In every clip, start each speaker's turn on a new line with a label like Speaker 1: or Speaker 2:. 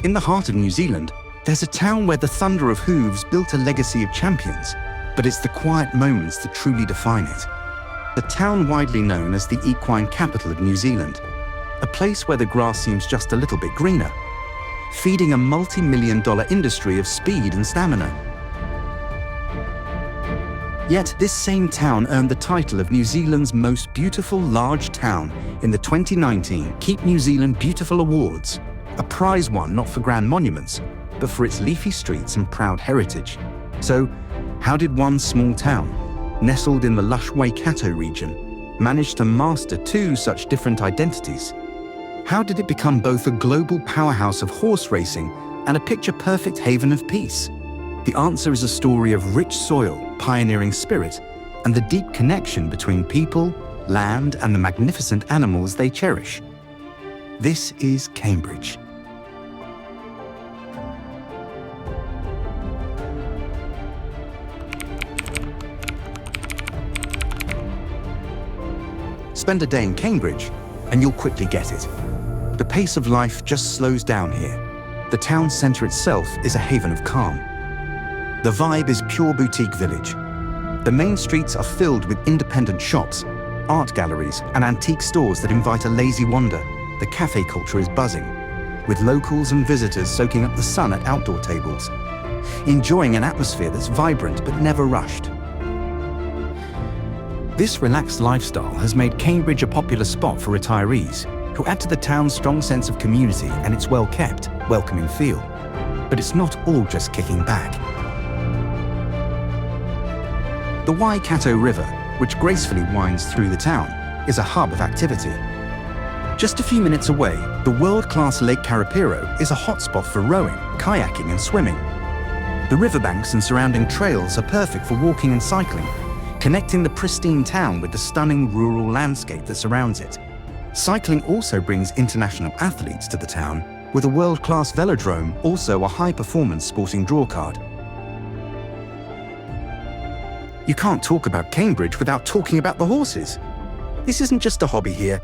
Speaker 1: In the heart of New Zealand, there's a town where the thunder of hooves built a legacy of champions, but it's the quiet moments that truly define it. The town widely known as the equine capital of New Zealand, a place where the grass seems just a little bit greener, feeding a multi-million-dollar industry of speed and stamina. Yet this same town earned the title of New Zealand's most beautiful large town in the 2019 Keep New Zealand Beautiful Awards, a prize won not for grand monuments, but for its leafy streets and proud heritage. So, how did one small town, nestled in the lush Waikato region, manage to master two such different identities? How did it become both a global powerhouse of horse racing and a picture-perfect haven of peace? The answer is a story of rich soil, pioneering spirit, and the deep connection between people, land, and the magnificent animals they cherish. This is Cambridge. Spend a day in Cambridge, and you'll quickly get it. The pace of life just slows down here. The town centre itself is a haven of calm. The vibe is pure boutique village. The main streets are filled with independent shops, art galleries, and antique stores that invite a lazy wander. The cafe culture is buzzing, with locals and visitors soaking up the sun at outdoor tables, enjoying an atmosphere that's vibrant but never rushed. This relaxed lifestyle has made Cambridge a popular spot for retirees, who add to the town's strong sense of community and its well-kept, welcoming feel. But it's not all just kicking back. The Waikato River, which gracefully winds through the town, is a hub of activity. Just a few minutes away, the world-class Lake Karapiro is a hotspot for rowing, kayaking and swimming. The riverbanks and surrounding trails are perfect for walking and cycling, connecting the pristine town with the stunning rural landscape that surrounds it. Cycling also brings international athletes to the town, with a world-class velodrome also a high-performance sporting drawcard. You can't talk about Cambridge without talking about the horses. This isn't just a hobby here,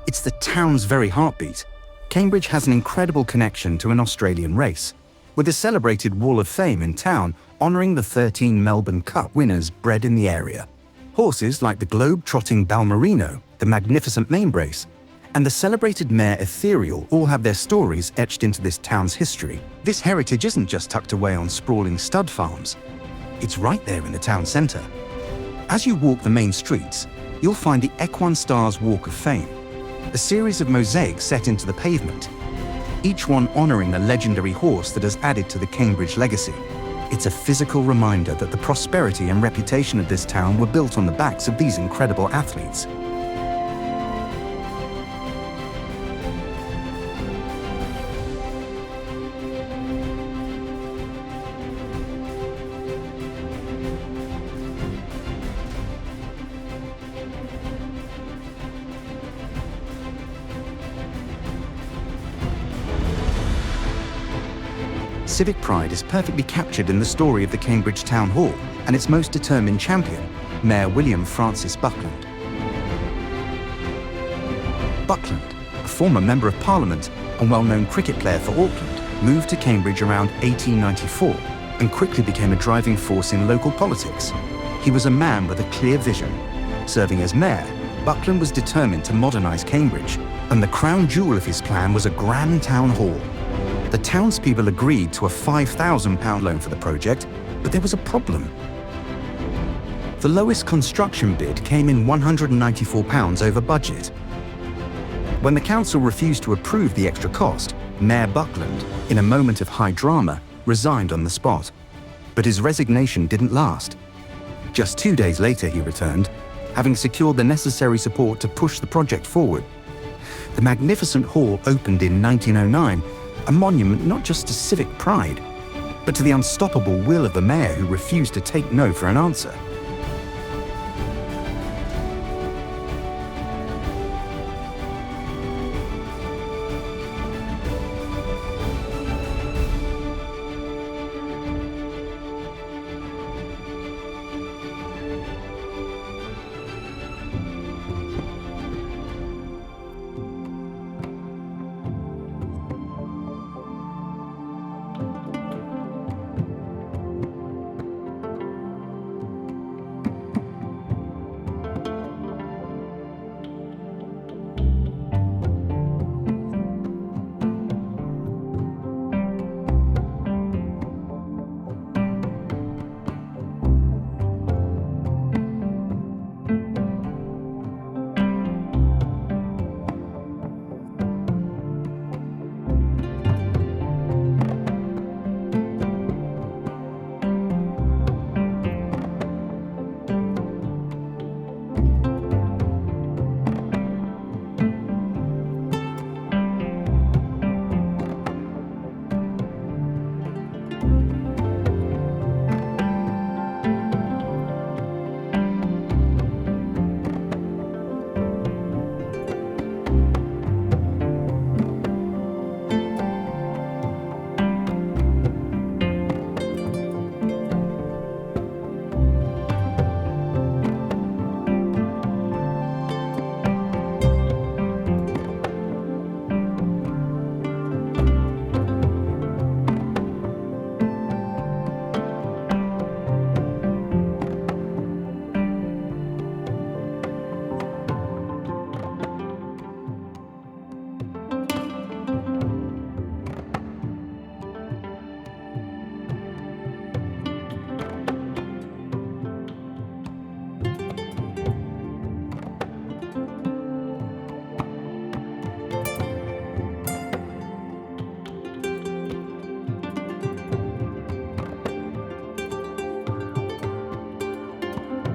Speaker 1: it's the town's very heartbeat. Cambridge has an incredible connection to an Australian race, with a celebrated Wall of Fame in town honouring the 13 Melbourne Cup winners bred in the area. Horses like the globe-trotting Balmerino, the magnificent Mainbrace, and the celebrated mare Ethereal all have their stories etched into this town's history. This heritage isn't just tucked away on sprawling stud farms. It's right there in the town centre. As you walk the main streets, you'll find the Equine Stars Walk of Fame, a series of mosaics set into the pavement, each one honouring a legendary horse that has added to the Cambridge legacy. It's a physical reminder that the prosperity and reputation of this town were built on the backs of these incredible athletes. Civic pride is perfectly captured in the story of the Cambridge Town Hall and its most determined champion, Mayor William Francis Buckland. Buckland, a former Member of Parliament and well-known cricket player for Auckland, moved to Cambridge around 1894 and quickly became a driving force in local politics. He was a man with a clear vision. Serving as mayor, Buckland was determined to modernise Cambridge, and the crown jewel of his plan was a grand town hall. The townspeople agreed to a £5,000 loan for the project, but there was a problem. The lowest construction bid came in £194 over budget. When the council refused to approve the extra cost, Mayor Buckland, in a moment of high drama, resigned on the spot. But his resignation didn't last. Just 2 days later he returned, having secured the necessary support to push the project forward. The magnificent hall opened in 1909, a monument not just to civic pride, but to the unstoppable will of the mayor who refused to take no for an answer.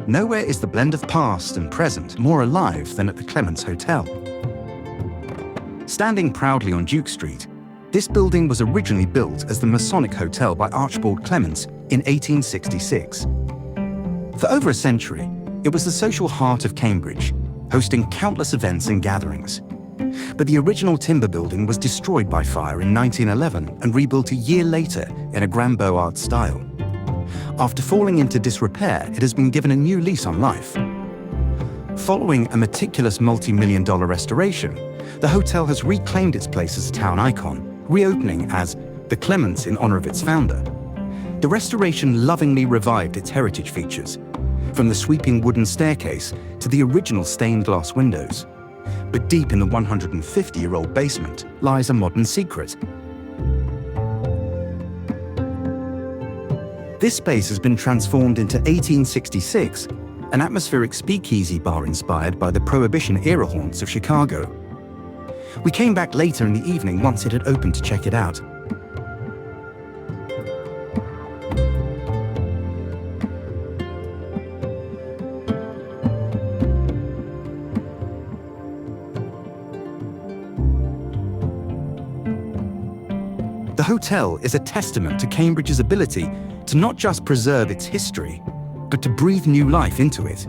Speaker 1: Nowhere is the blend of past and present more alive than at the Clements Hotel. Standing proudly on Duke Street, this building was originally built as the Masonic Hotel by Archibald Clements in 1866. For over a century, it was the social heart of Cambridge, hosting countless events and gatherings. But the original timber building was destroyed by fire in 1911 and rebuilt a year later in a Grand Beau Art style. After falling into disrepair, it has been given a new lease on life. Following a meticulous multi-million-dollar restoration, the hotel has reclaimed its place as a town icon, reopening as the Clements in honor of its founder. The restoration lovingly revived its heritage features, from the sweeping wooden staircase to the original stained glass windows. But deep in the 150-year-old basement lies a modern secret. This space has been transformed into 1866, an atmospheric speakeasy bar inspired by the Prohibition-era haunts of Chicago. We came back later in the evening once it had opened to check it out. The hotel is a testament to Cambridge's ability to not just preserve its history, but to breathe new life into it.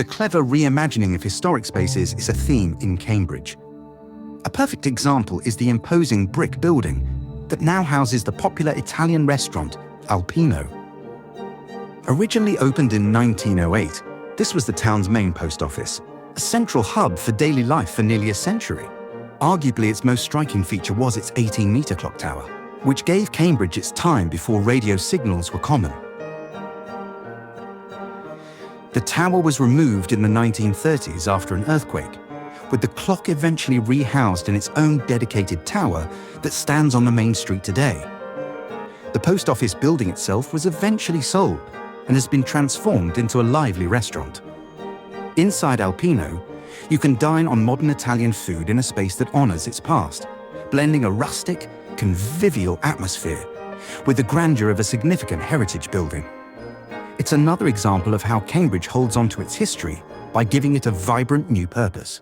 Speaker 1: The clever reimagining of historic spaces is a theme in Cambridge. A perfect example is the imposing brick building that now houses the popular Italian restaurant Alpino. Originally opened in 1908, this was the town's main post office, a central hub for daily life for nearly a century. Arguably, its most striking feature was its 18-meter clock tower, which gave Cambridge its time before radio signals were common. The tower was removed in the 1930s after an earthquake, with the clock eventually rehoused in its own dedicated tower that stands on the main street today. The post office building itself was eventually sold and has been transformed into a lively restaurant. Inside Alpino, you can dine on modern Italian food in a space that honors its past, blending a rustic, convivial atmosphere with the grandeur of a significant heritage building. It's another example of how Cambridge holds on to its history by giving it a vibrant new purpose.